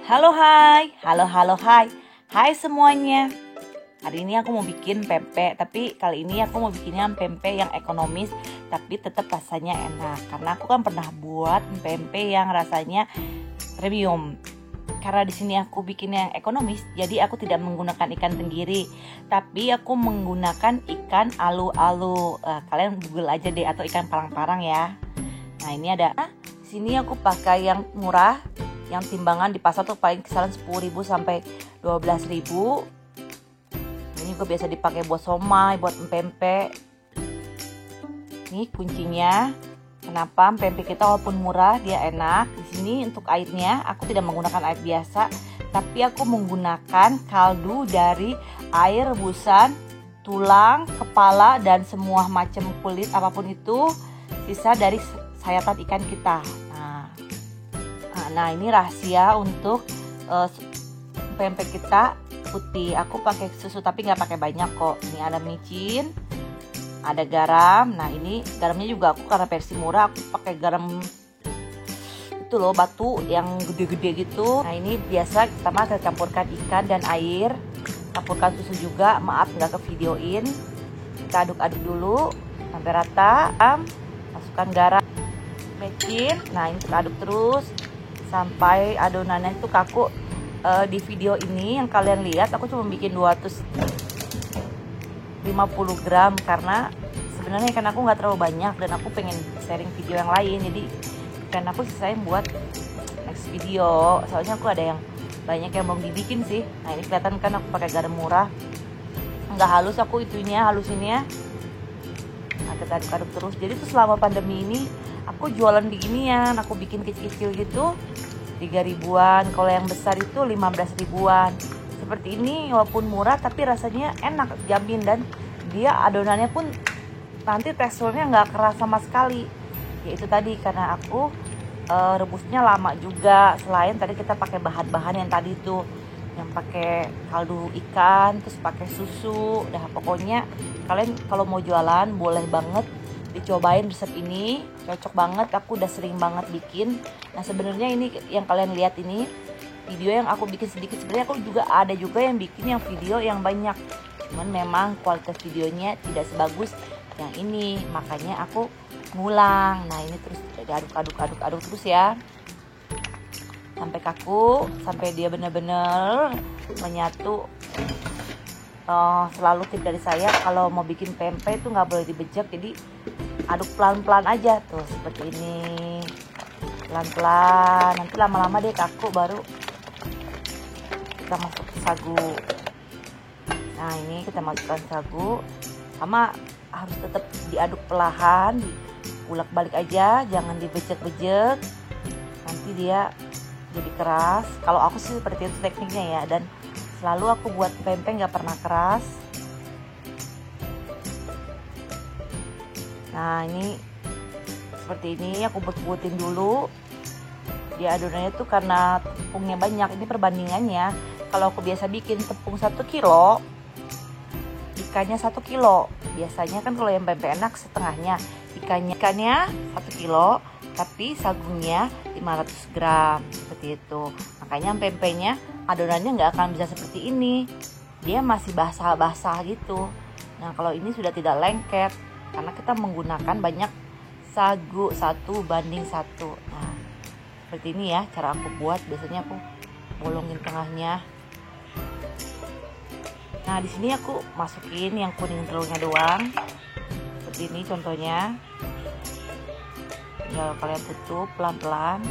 Hai semuanya. Hari ini aku mau bikin pempek, tapi kali ini aku mau bikinnya pempek yang ekonomis tapi tetap rasanya enak. Karena aku kan pernah buat pempek yang rasanya premium. Karena di sini aku bikin yang ekonomis, jadi aku tidak menggunakan ikan tenggiri, tapi aku menggunakan ikan alu-alu. Kalian google aja deh, atau ikan parang-parang ya. Nah ini ada. Di sini aku pakai yang murah, yang timbangan di pasar tuh paling kisaran 10.000 sampai 12.000. Ini juga biasa dipakai buat somai, buat pempek. Ini kuncinya. Kenapa pempek kita walaupun murah dia enak. Di sini untuk airnya aku tidak menggunakan air biasa, tapi aku menggunakan kaldu dari air rebusan tulang, kepala dan semua macam kulit apapun itu sisa dari sayatan ikan kita. Nah ini rahasia untuk pempek kita putih. Aku pakai susu tapi nggak pakai banyak kok. Ini ada micin, ada garam. Nah ini garamnya juga aku karena versi murah aku pakai garam itu loh, batu yang gede-gede gitu. Nah ini biasa pertama saya campurkan ikan dan air, campurkan susu juga. Maaf nggak ke videoin. Kita aduk-aduk dulu sampai rata. Masukkan garam, micin. Nah ini kita aduk terus sampai adonannya itu kaku. Di video ini yang kalian lihat aku cuma bikin 250 gram karena sebenarnya ikan aku nggak terlalu banyak dan aku pengen sharing video yang lain, jadi ikan aku sisain buat next video. Soalnya aku ada yang banyak yang belum dibikin sih. Nah ini kelihatan kan aku pakai garam murah, nggak halus aku itunya, halusinnya. Nah kita aduk-aduk terus. Jadi tuh selama pandemi ini aku jualan beginian, aku bikin kecil-kecil gitu 3 ribuan, kalau yang besar itu 15 ribuan. Seperti ini walaupun murah tapi rasanya enak, jamin. Dan dia adonannya pun nanti teksturnya nggak keras sama sekali. Ya itu tadi karena aku rebusnya lama juga. Selain tadi kita pakai bahan-bahan yang tadi tuh, yang pakai kaldu ikan, terus pakai susu. Dah pokoknya kalian kalau mau jualan boleh banget dicobain resep ini, cocok banget. Aku udah sering banget bikin. Nah sebenarnya ini yang kalian lihat ini video yang aku bikin sedikit, sebenarnya aku juga ada juga yang bikin yang video yang banyak, cuman memang kualitas videonya tidak sebagus yang ini, makanya aku ngulang. Nah ini terus aduk terus ya sampai kaku, sampai dia bener-bener menyatu. Selalu tip dari saya kalau mau bikin pempek itu nggak boleh dibejek, jadi aduk pelan-pelan aja tuh seperti ini, pelan-pelan. Nanti lama-lama deh kaku, baru kita masuk ke sagu. Nah ini kita masukkan sagu, sama harus tetap diaduk perlahan, ulek-balik aja, jangan dibejek-bejek, nanti dia jadi keras. Kalau aku sih seperti itu tekniknya ya, dan selalu aku buat pempek nggak pernah keras. Nah ini seperti ini aku buat-buatin dulu. Di adonannya tuh karena tepungnya banyak, ini perbandingannya. Kalau aku biasa bikin tepung 1 kilo, ikannya 1 kilo. Biasanya kan kalau yang pempek enak setengahnya. Ikannya 1 kilo, tapi sagungnya 500 gram seperti itu. Makanya pempeknya adonannya nggak akan bisa seperti ini, dia masih basah-basah gitu. Nah kalau ini sudah tidak lengket karena kita menggunakan banyak sagu, 1:1. Nah seperti ini ya cara aku buat. Biasanya aku bolongin tengahnya. Nah di sini aku masukin yang kuning telurnya doang, seperti ini contohnya. Tinggal kalian tutup pelan-pelan,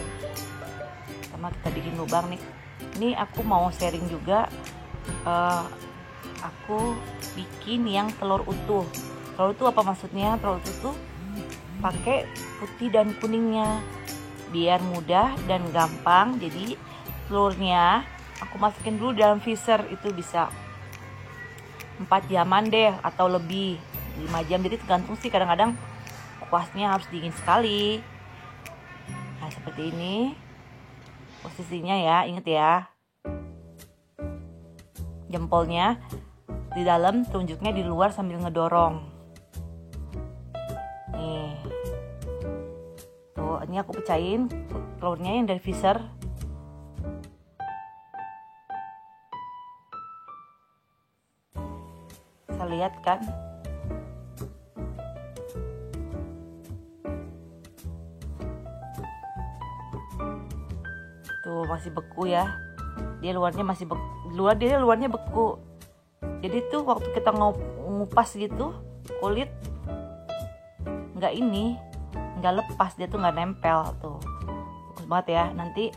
sama kita bikin lubang nih. Ini aku mau sharing juga, aku bikin yang telur utuh. Telur utuh apa maksudnya? Telur utuh pakai putih dan kuningnya biar mudah dan gampang. Jadi telurnya aku masukin dulu dalam freezer, itu bisa 4 jaman deh atau lebih, 5 jam. Jadi tergantung sih, kadang-kadang kuasnya harus dingin sekali. Nah seperti ini posisinya ya, inget ya, jempolnya di dalam, telunjuknya di luar sambil ngedorong. Nih tuh, ini aku pecahin telurnya yang dari freezer. lihat kan. Tuh masih beku ya. Dia luarnya masih beku. Luarnya beku. Jadi tuh waktu kita ngupas gitu kulit nggak lepas, dia tuh nggak nempel tuh. Bagus banget ya. Nanti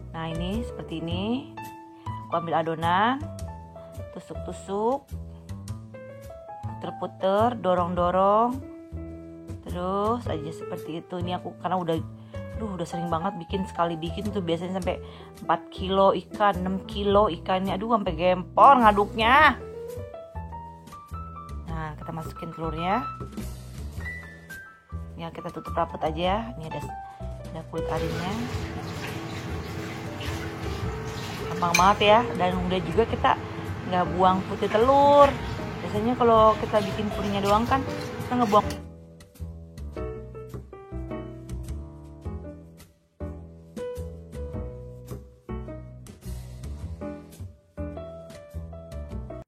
nah ini seperti ini. Aku ambil adonan, tusuk-tusuk, puter-puter, dorong-dorong, terus aja seperti itu. Ini aku karena udah sering banget bikin, sekali bikin tuh biasanya sampai 4 kilo ikan, 6 kilo ikannya. Aduh sampai gempor ngaduknya. Nah kita masukin telurnya ya, kita tutup rapat aja. Ini ada kulit arinya, gampang banget ya. Dan udah juga kita nggak buang putih telur. Biasanya kalau kita bikin pudingnya doang kan kita ngebuang